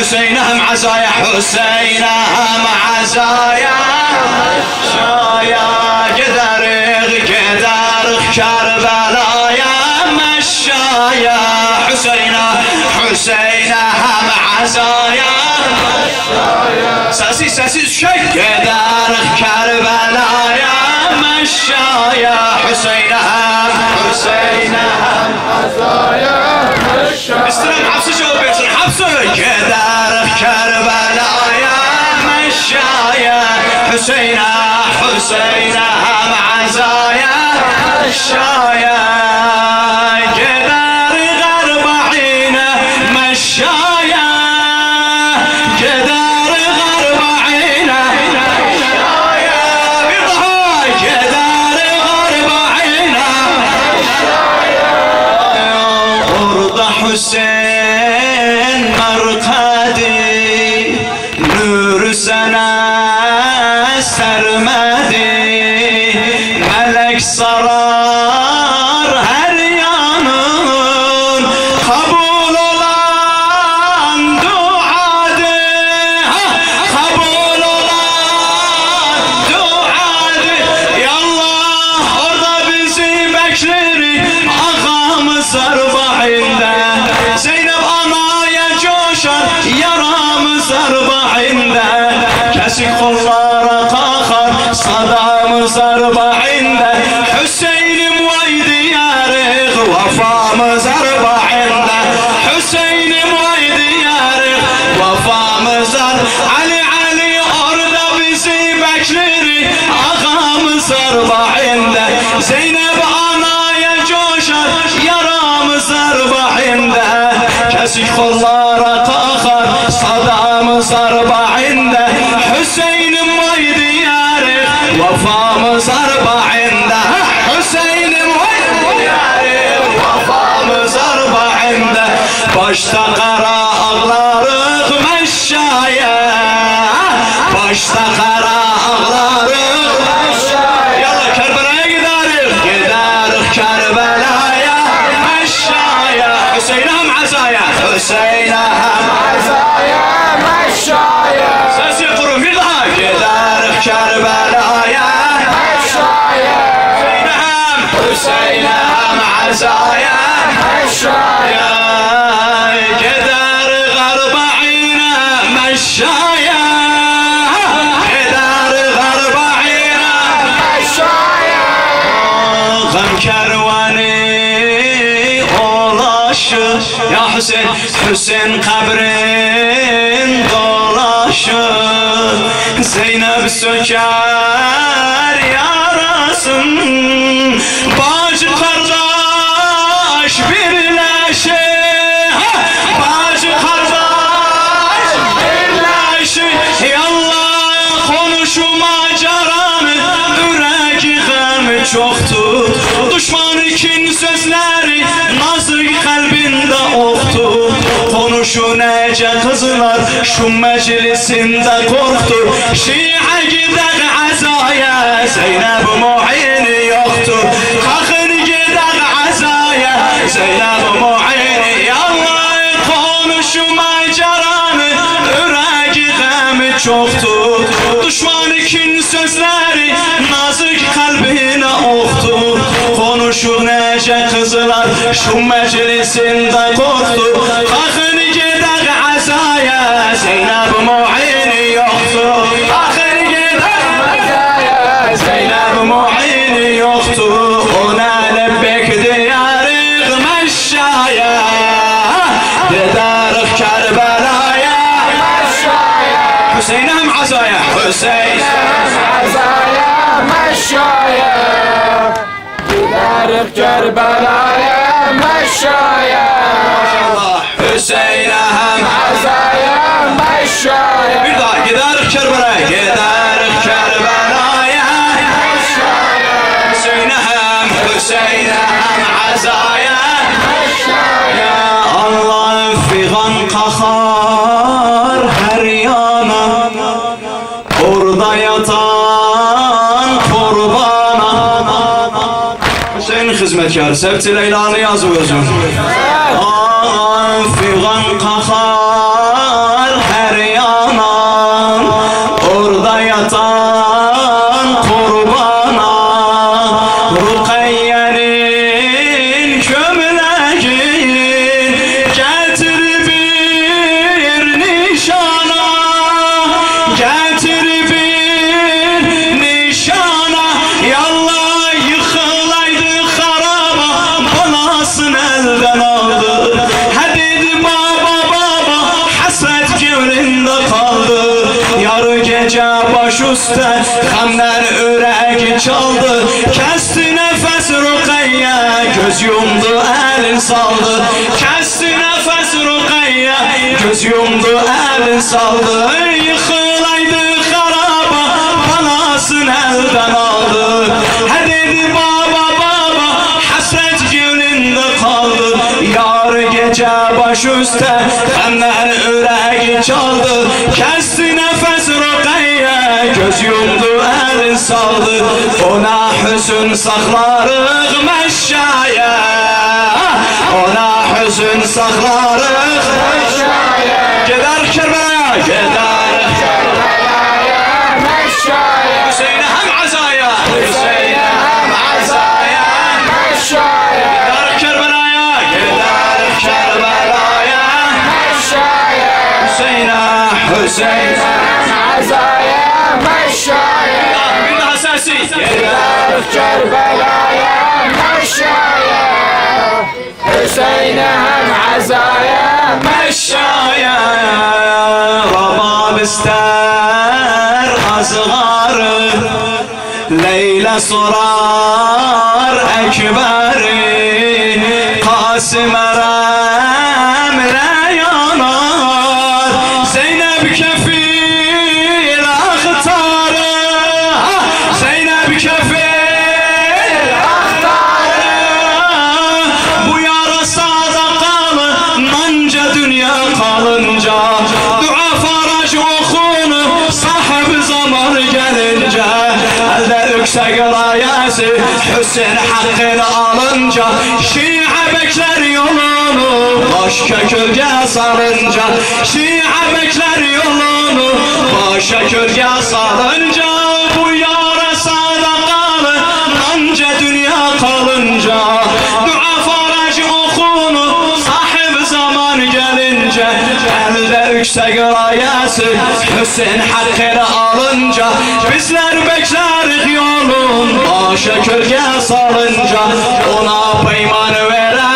حسينهم عزايا حسينهم عزايا شايا قدرغ كربلايا مشايا حسينهم عزايا ساسي شيء قدرغ كربلايا مشايا حسينهم عزايا مشايا استلم حبسه شوف بيصير حبسه قدرغ كربلايا مشايا حسينهم عزايا مشايا قدر غربعين مشايا قدر غربعين مشايا قدر غربعين مشايا أرض حسين مرقدي نور سنا سرمدي ملك صرار her yanın kabul olan duadı kabul olan duadı yallah orada bizi bekler ağamız arba'inde Zeynep anaya coşar yaramız arba'inde kesik kollara kalkar sadamız arba'inde Hüseyin'im vay diyarık vefamız arba'inde Hüseyin'im vay diyarık vefamız Ali orada bizi bekler ağamız arba'inde Zeynep anaya coşar yaramız arba'inde kesik kollara kalkar sadamız arba'inde Hüseyin'im vay diyarık vefamız arba'inde Hüseyin'im vay diyarık vefamız arba'inde başta kara ağlarık meşşaya başta kara ağlarık meşşaya yallah Kerbela'ya gideriz Kerbela'ya meşşaya Hüseyin'im عزايا حسينهم عزايا مشايا ساسي قرون في ضحك قدر كربلايا مشايا حسينهم عزايا مشايا قدر غربعين مشايا قدر غربعين مشايا غم كرواني Ya Hüseyin kabrin dolaşır Zeynep söker yarasın Bacı kardeş birleşir Bacı kardeş birleşir Yallah konuşu macaranı Üreki gemi çoktur Düşman ikin sözleri Nazır kalbinde oktu Konuşu nece kızlar Şu meclisinde korktu Şia gider azaya Zeynep mu'ini yoktur Kalkın gider azaya Zeynep mu'ini Yallah konuşu macaranı Üreki gemi çoktur Düşman ikin sözleri Nazır kalbine oktu Konuşu nece kızlar Şu meclisinde korktu Kalkın gider azaya Zeynep mu'ini yoktur Kalkın gider azaya Zeynep mu'ini yoktur Ona lebbek diyarık meşşaya Dedarık Kerbela'ya مشايا Hüseyin'im azaya Hüseyin'im عزايا مشايا بدارك كربلايا مشايا Hüseyin'im عزايا مشايا Bir daha giderik Kerbela'ya Giderik Kerbela'ya Hüseyin'im azaya مشايا Allah figan kakar her yana Orada yatan kurbana Hüseyin hizmetkarı Sevti Leyla'nı yazı özüm Figan kakar yumdu elin saldı. Kesti nefes Rukayye, göz yumdu elin saldı. Yıkılaydı haraba, balasın elden aldı. He dedi baba baba, hasret gönlünde kaldı. Yar gece baş üstte, benden yüreği çaldı. Kesti nefes Rukayye, göz yumdu elin saldı. Ona hüzün saklarıq meşşaya, ona hüzün saklarıq meşşaya. Gedər Kerbelaya, gedər Kerbelaya meşşaya. Hüseyin'e hem azaya, Hüseyin'e hem azaya meşşaya. Gedər Kerbelaya, gedər Kerbelaya Meşşaya. Hüseyin'e, Hüseyin'e hem azaya meşşaya. Bir daha sesi. Gider Kerbelaya meşşaya. Hüseyin'e hem azaya Meşşaya Rabab ister azgarı, Leyla sorar Ekber'i, Kasım Erem'le yanar, Zeynep kefil aktarı, Zeynep kefil aktarı. Bu yara sadakalı nanca dünya kalınca, dua faraj okunu sahib zaman gelince, elde yüksek rayası Hüseyin hakkını alınca, Şia bekler yolunu başka kölge salınca, Şia bekler yolunu başka kölge salınca. Bu yara sadakalı nanca dünya kalınca, dua faraj okunu sahib zaman gelince, elde yüksek rayası Hüseyin hakkını alınca, bizler beklerik yolun başa kölge salınca. Ona peyman veren